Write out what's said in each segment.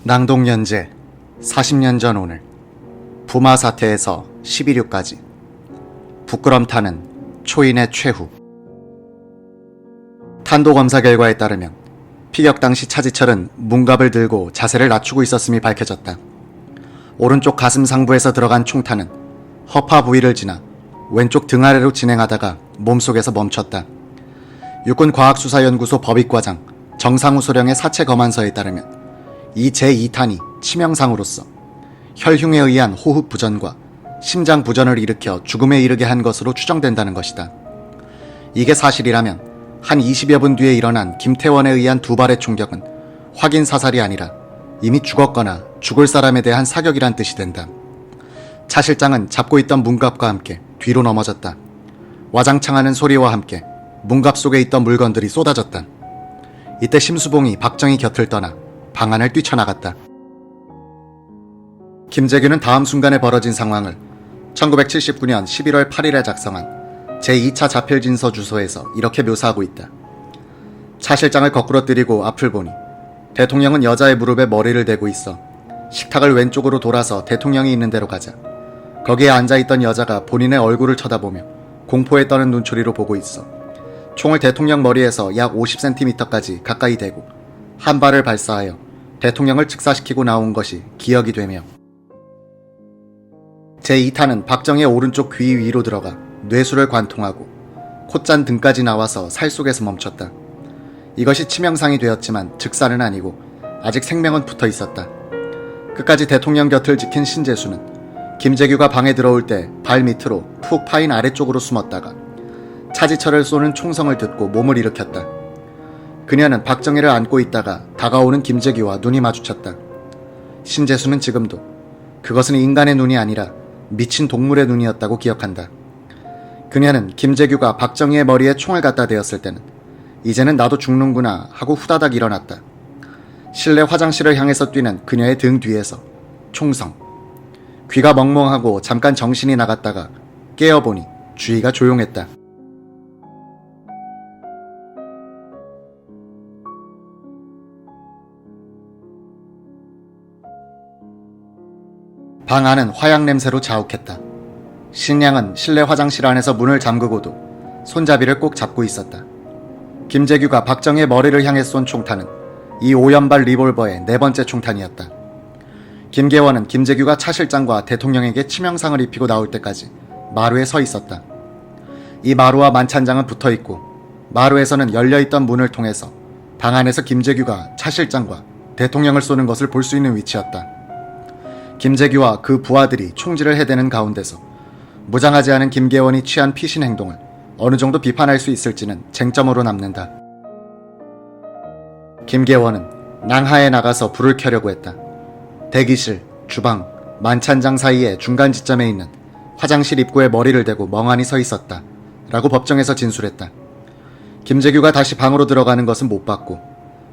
낭독연재 40년 전 오늘 부마 사태에서 11유까지 부끄럼 타는 초인의 최후. 탄도검사 결과에 따르면 피격 당시 차지철은 문갑을 들고 자세를 낮추고 있었음이 밝혀졌다. 오른쪽 가슴 상부에서 들어간 총탄은 허파 부위를 지나 왼쪽 등 아래로 진행하다가 몸속에서 멈췄다. 육군과학수사연구소 법익과장 정상우 소령의 사체 검안서에 따르면 이 제2탄이 치명상으로서 혈흉에 의한 호흡 부전과 심장 부전을 일으켜 죽음에 이르게 한 것으로 추정된다는 것이다. 이게 사실이라면 한 20여 분 뒤에 일어난 김태원에 의한 두 발의 총격은 확인 사살이 아니라 이미 죽었거나 죽을 사람에 대한 사격이란 뜻이 된다. 차 실장은 잡고 있던 문갑과 함께 뒤로 넘어졌다. 와장창하는 소리와 함께 문갑 속에 있던 물건들이 쏟아졌다. 이때 심수봉이 박정희 곁을 떠나 방 안을 뛰쳐나갔다. 김재규는 다음 순간에 벌어진 상황을 1979년 11월 8일에 작성한 제2차 자필진서 주소에서 이렇게 묘사하고 있다. 차 실장을 거꾸로 때리고 앞을 보니 대통령은 여자의 무릎에 머리를 대고 있어 식탁을 왼쪽으로 돌아서 대통령이 있는 데로 가자 거기에 앉아있던 여자가 본인의 얼굴을 쳐다보며 공포에 떠는 눈초리로 보고 있어 총을 대통령 머리에서 약 50cm까지 가까이 대고 한 발을 발사하여 대통령을 즉사시키고 나온 것이 기억이 되며 제2탄은 박정희의 오른쪽 귀 위로 들어가 뇌수를 관통하고 콧잔 등까지 나와서 살 속에서 멈췄다. 이것이 치명상이 되었지만 즉사는 아니고 아직 생명은 붙어 있었다. 끝까지 대통령 곁을 지킨 신재수는 김재규가 방에 들어올 때 발 밑으로 푹 파인 아래쪽으로 숨었다가 차지철을 쏘는 총성을 듣고 몸을 일으켰다. 그녀는 박정희를 안고 있다가 다가오는 김재규와 눈이 마주쳤다. 신재수는 지금도 그것은 인간의 눈이 아니라 미친 동물의 눈이었다고 기억한다. 그녀는 김재규가 박정희의 머리에 총을 갖다 대었을 때는 이제는 나도 죽는구나 하고 후다닥 일어났다. 실내 화장실을 향해서 뛰는 그녀의 등 뒤에서 총성. 귀가 멍멍하고 잠깐 정신이 나갔다가 깨어보니 주위가 조용했다. 방 안은 화약 냄새로 자욱했다. 신양은 실내 화장실 안에서 문을 잠그고도 손잡이를 꼭 잡고 있었다. 김재규가 박정희의 머리를 향해 쏜 총탄은 이 오연발 리볼버의 네 번째 총탄이었다. 김계원은 김재규가 차 실장과 대통령에게 치명상을 입히고 나올 때까지 마루에 서 있었다. 이 마루와 만찬장은 붙어있고 마루에서는 열려있던 문을 통해서 방 안에서 김재규가 차 실장과 대통령을 쏘는 것을 볼 수 있는 위치였다. 김재규와 그 부하들이 총질을 해대는 가운데서 무장하지 않은 김계원이 취한 피신 행동을 어느 정도 비판할 수 있을지는 쟁점으로 남는다. 김계원은 낭하에 나가서 불을 켜려고 했다. 대기실, 주방, 만찬장 사이에 중간 지점에 있는 화장실 입구에 머리를 대고 멍하니 서 있었다. 라고 법정에서 진술했다. 김재규가 다시 방으로 들어가는 것은 못 봤고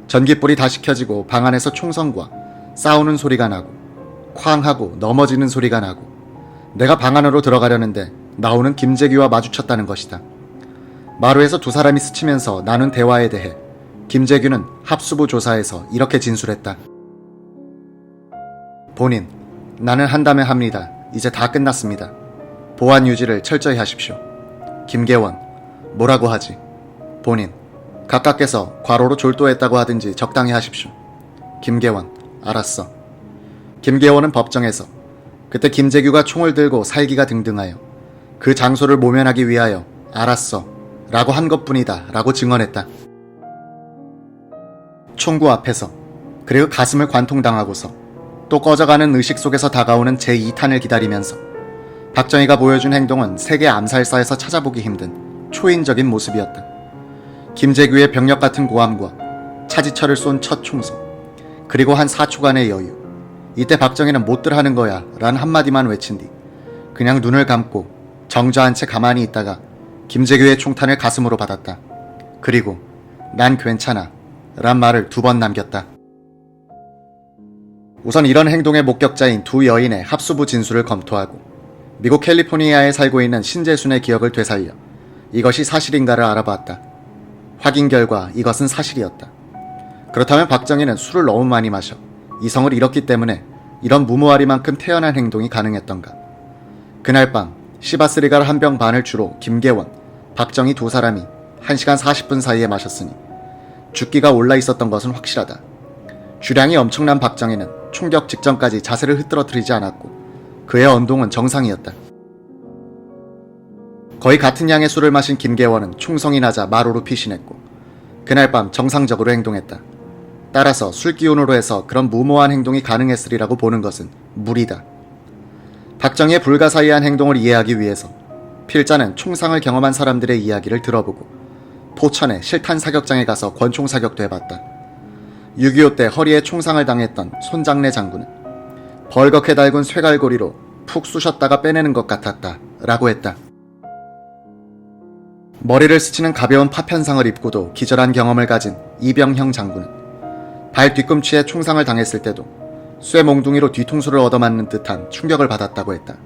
전깃불이 다시 켜지고 방 안에서 총성과 싸우는 소리가 나고 쾅 하고 넘어지는 소리가 나고 내가 방 안으로 들어가려는데 나오는 김재규와 마주쳤다는 것이다. 마루에서 두 사람이 스치면서 나눈 대화에 대해 김재규는 합수부 조사에서 이렇게 진술했다. 본인, 나는 한다면 합니다. 이제 다 끝났습니다. 보안 유지를 철저히 하십시오. 김계원, 뭐라고 하지? 본인, 각각께서 과로로 졸도했다고 하든지 적당히 하십시오. 김계원, 알았어. 김계원은 법정에서 그때 김재규가 총을 들고 살기가 등등하여 그 장소를 모면하기 위하여 알았어 라고 한 것뿐이다 라고 증언했다. 총구 앞에서 그리고 가슴을 관통당하고서 또 꺼져가는 의식 속에서 다가오는 제2탄을 기다리면서 박정희가 보여준 행동은 세계 암살사에서 찾아보기 힘든 초인적인 모습이었다. 김재규의 병력 같은 고함과 차지철을 쏜 첫 총성 그리고 한 4초간의 여유. 이때 박정희는 못들 하는 거야 라는 한마디만 외친 뒤 그냥 눈을 감고 정저한 채 가만히 있다가 김재규의 총탄을 가슴으로 받았다. 그리고 난 괜찮아 란 말을 2번 남겼다. 우선 이런 행동의 목격자인 두 여인의 합수부 진술을 검토하고 미국 캘리포니아에 살고 있는 신재순의 기억을 되살려 이것이 사실인가를 알아봤다. 확인 결과 이것은 사실이었다. 그렇다면 박정희는 술을 너무 많이 마셔 이성을 잃었기 때문에 이런 무모하리만큼 태연한 행동이 가능했던가. 그날 밤 시바스리갈 한 병 반을 주로 김계원, 박정희 두 사람이 1시간 40분 사이에 마셨으니 죽기가 올라 있었던 것은 확실하다. 주량이 엄청난 박정희는 총격 직전까지 자세를 흐트러뜨리지 않았고 그의 언동은 정상이었다. 거의 같은 양의 술을 마신 김계원은 총성이 나자 마루로 피신했고 그날 밤 정상적으로 행동했다. 따라서 술기운으로 해서 그런 무모한 행동이 가능했으리라고 보는 것은 무리다. 박정희의 불가사의한 행동을 이해하기 위해서 필자는 총상을 경험한 사람들의 이야기를 들어보고 포천의 실탄 사격장에 가서 권총 사격도 해봤다. 6.25 때 허리에 총상을 당했던 손장래 장군은 벌겋게 달군 쇠갈고리로 푹 쑤셨다가 빼내는 것 같았다 라고 했다. 머리를 스치는 가벼운 파편상을 입고도 기절한 경험을 가진 이병형 장군은 발 뒤꿈치에 총상을 당했을 때도 쇠 몽둥이로 뒤통수를 얻어맞는 듯한 충격을 받았다고 했다.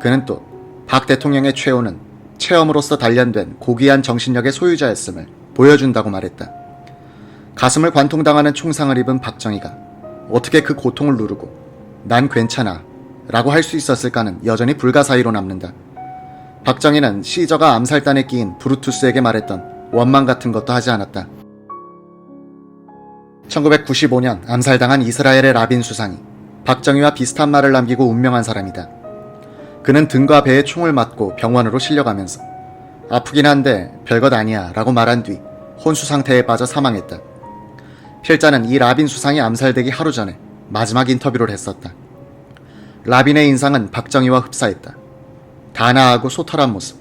그는 또 박 대통령의 최후는 체험으로서 단련된 고귀한 정신력의 소유자였음을 보여준다고 말했다. 가슴을 관통당하는 총상을 입은 박정희가 어떻게 그 고통을 누르고 난 괜찮아 라고 할 수 있었을까는 여전히 불가사의로 남는다. 박정희는 시저가 암살단에 끼인 브루투스에게 말했던 원망 같은 것도 하지 않았다. 1995년 암살당한 이스라엘의 라빈 수상이 박정희와 비슷한 말을 남기고 운명한 사람이다. 그는 등과 배에 총을 맞고 병원으로 실려가면서 아프긴 한데 별것 아니야 라고 말한 뒤 혼수 상태에 빠져 사망했다. 필자는 이 라빈 수상이 암살되기 하루 전에 마지막 인터뷰를 했었다. 라빈의 인상은 박정희와 흡사했다. 단아하고 소탈한 모습.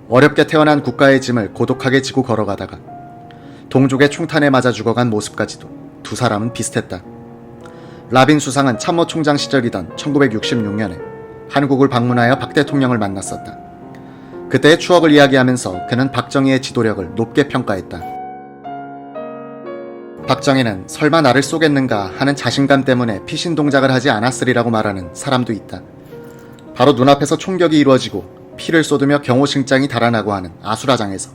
어렵게 태어난 국가의 짐을 고독하게 지고 걸어가다가 동족의 총탄에 맞아 죽어간 모습까지도 두 사람은 비슷했다. 라빈 수상은 참모총장 시절이던 1966년에 한국을 방문하여 박 대통령을 만났었다. 그때의 추억을 이야기하면서 그는 박정희의 지도력을 높게 평가했다. 박정희는 설마 나를 쏘겠는가 하는 자신감 때문에 피신 동작을 하지 않았으리라고 말하는 사람도 있다. 바로 눈앞에서 총격이 이루어지고 피를 쏟으며 경호심장이 달아나고 하는 아수라장에서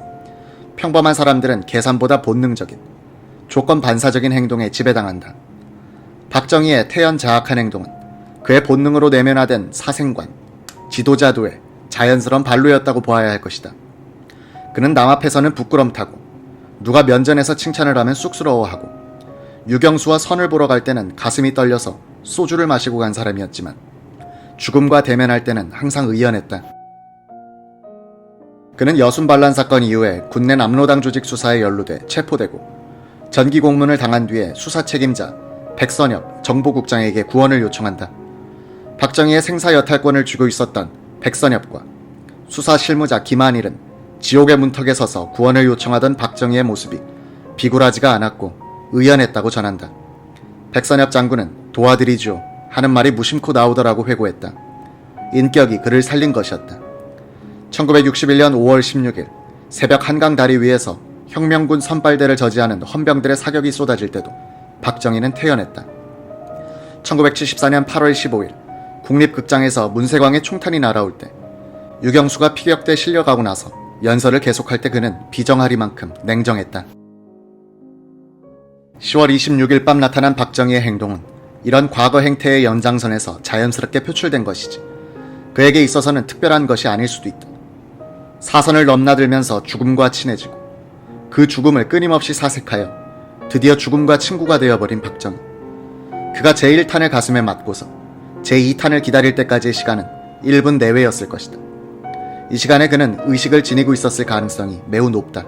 평범한 사람들은 계산보다 본능적인 조건 반사적인 행동에 지배당한다. 박정희의 태연자악한 행동은 그의 본능으로 내면화된 사생관, 지도자도의 자연스러운 발로였다고 보아야 할 것이다. 그는 남 앞에서는 부끄럼 타고 누가 면전에서 칭찬을 하면 쑥스러워하고 유경수와 선을 보러 갈 때는 가슴이 떨려서 소주를 마시고 간 사람이었지만 죽음과 대면할 때는 항상 의연했다. 그는 여순반란 사건 이후에 군내 남로당 조직 수사에 연루돼 체포되고 전기 공문을 당한 뒤에 수사 책임자 백선엽 정보국장에게 구원을 요청한다. 박정희의 생사 여탈권을 쥐고 있었던 백선엽과 수사 실무자 김한일은 지옥의 문턱에 서서 구원을 요청하던 박정희의 모습이 비굴하지가 않았고 의연했다고 전한다. 백선엽 장군은 도와드리죠 하는 말이 무심코 나오더라고 회고했다. 인격이 그를 살린 것이었다. 1961년 5월 16일 새벽 한강 다리 위에서 혁명군 선발대를 저지하는 헌병들의 사격이 쏟아질 때도 박정희는 태연했다. 1974년 8월 15일 국립극장에서 문세광의 총탄이 날아올 때 유경수가 피격대에 실려가고 나서 연설을 계속할 때 그는 비정하리만큼 냉정했다. 10월 26일 밤 나타난 박정희의 행동은 이런 과거 행태의 연장선에서 자연스럽게 표출된 것이지 그에게 있어서는 특별한 것이 아닐 수도 있다. 사선을 넘나들면서 죽음과 친해지고 그 죽음을 끊임없이 사색하여 드디어 죽음과 친구가 되어버린 박정희. 그가 제1탄을 가슴에 맞고서 제2탄을 기다릴 때까지의 시간은 1분 내외였을 것이다. 이 시간에 그는 의식을 지니고 있었을 가능성이 매우 높다.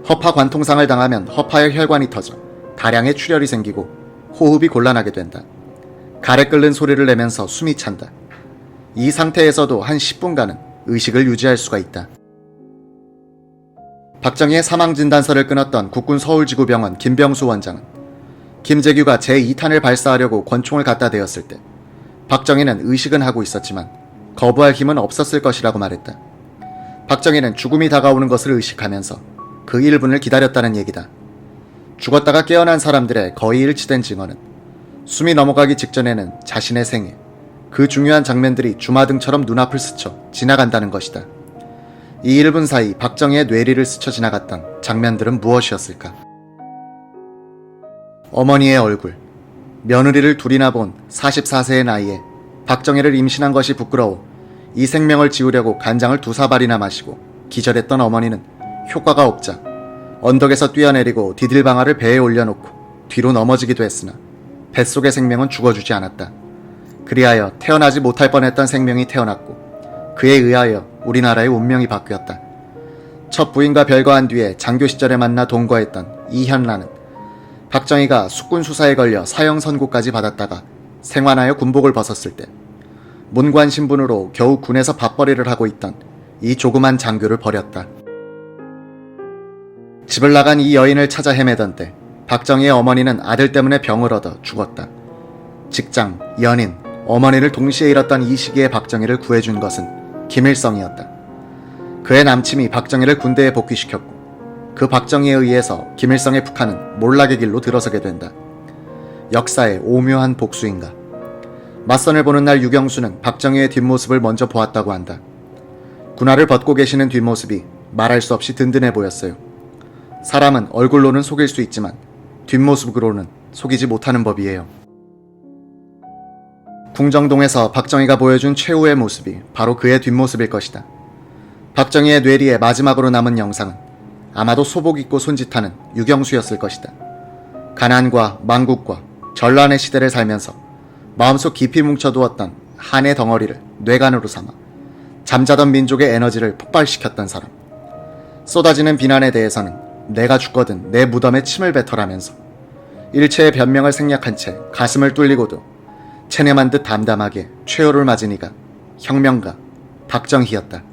허파 관통상을 당하면 허파의 혈관이 터져 다량의 출혈이 생기고 호흡이 곤란하게 된다. 가래 끓는 소리를 내면서 숨이 찬다. 이 상태에서도 한 10분간은 의식을 유지할 수가 있다. 박정희의 사망진단서를 끊었던 국군 서울지구병원 김병수 원장은 김재규가 제2탄을 발사하려고 권총을 갖다 대었을 때 박정희는 의식은 하고 있었지만 거부할 힘은 없었을 것이라고 말했다. 박정희는 죽음이 다가오는 것을 의식하면서 그 1분을 기다렸다는 얘기다. 죽었다가 깨어난 사람들의 거의 일치된 증언은 숨이 넘어가기 직전에는 자신의 생애, 그 중요한 장면들이 주마등처럼 눈앞을 스쳐 지나간다는 것이다. 이 1분 사이 박정희의 뇌리를 스쳐 지나갔던 장면들은 무엇이었을까? 어머니의 얼굴, 며느리를 둘이나 본 44세의 나이에 박정희를 임신한 것이 부끄러워 이 생명을 지우려고 간장을 2사발이나 마시고 기절했던 어머니는 효과가 없자 언덕에서 뛰어내리고 디딜방아를 배에 올려놓고 뒤로 넘어지기도 했으나 뱃속의 생명은 죽어주지 않았다. 그리하여 태어나지 못할 뻔했던 생명이 태어났고 그에 의하여 우리나라의 운명이 바뀌었다. 첫 부인과 별거한 뒤에 장교 시절에 만나 동거했던 이현란은 박정희가 숙군 수사에 걸려 사형 선고까지 받았다가 생환하여 군복을 벗었을 때 문관 신분으로 겨우 군에서 밥벌이를 하고 있던 이 조그만 장교를 버렸다. 집을 나간 이 여인을 찾아 헤매던 때 박정희의 어머니는 아들 때문에 병을 얻어 죽었다. 직장, 연인, 어머니를 동시에 잃었던 이 시기에 박정희를 구해준 것은 김일성이었다. 그의 남침이 박정희를 군대에 복귀시켰고 그 박정희에 의해서 김일성의 북한은 몰락의 길로 들어서게 된다. 역사의 오묘한 복수인가. 맞선을 보는 날 유경수는 박정희의 뒷모습을 먼저 보았다고 한다. 군화를 벗고 계시는 뒷모습이 말할 수 없이 든든해 보였어요. 사람은 얼굴로는 속일 수 있지만 뒷모습으로는 속이지 못하는 법이에요. 궁정동에서 박정희가 보여준 최후의 모습이 바로 그의 뒷모습일 것이다. 박정희의 뇌리에 마지막으로 남은 영상은 아마도 소복 입고 손짓하는 유경수였을 것이다. 가난과 망국과 전란의 시대를 살면서 마음속 깊이 뭉쳐두었던 한의 덩어리를 뇌관으로 삼아 잠자던 민족의 에너지를 폭발시켰던 사람. 쏟아지는 비난에 대해서는 내가 죽거든 내 무덤에 침을 뱉어라면서 일체의 변명을 생략한 채 가슴을 뚫리고도 체념한 듯 담담하게 최후를 맞은 이가 혁명가 박정희였다.